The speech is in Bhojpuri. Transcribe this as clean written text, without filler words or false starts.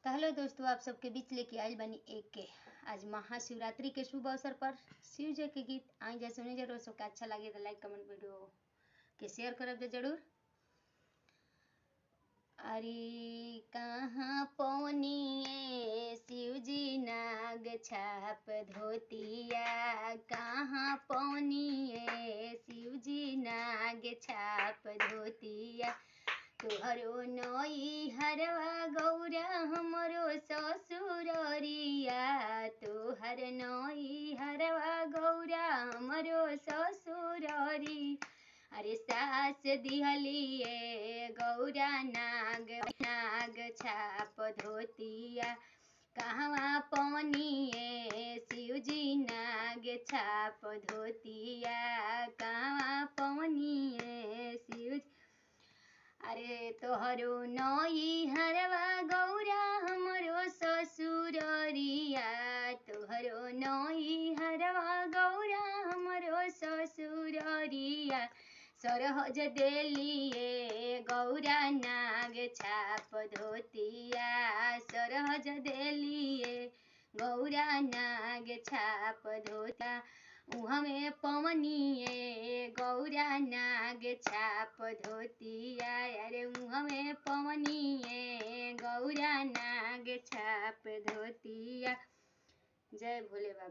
तो हेलो दोस्तों, आप सबके बीच लेके आयल बनी एक के आज महाशिवरात्रि के शुभ अवसर पर शिव जी के गीत आई जा सुने जरूर। सबके अच्छा लगे तो लाइक कमेंट वीडियो के शेयर करब जरूर। अरे कहाँ पौनिए शिव जी नाग छाप धोतिया, कहाँ पौनिए शिव जी नाग छाप धोतिया। तुहरो नई हरवा गौरा हमरो ससुररिया, तुहर नई हरवा गौरा हमरो ससुररी। अरे सास दिहलिए गौरा नाग नाग छाप धोतिया, कहवा पौनिए शिव जी नाग छाप धोतिया, कहवा पौनिए शिव। अरे तोहरो नई हरवा गौरा हमरो ससुररिया, तोहरो नई हरवा गौरा हमरो ससुररिया। सरहज देलिए गौरा नाग छाप धोतिया, सरहज देलिए गौरा नाग छाप धोतिया। उहमे पवनिए गौरा नाग छाप धोतिया, अरे उहमे पवनिए गौरा नाग छाप धोतिया। जय भोले बाबा।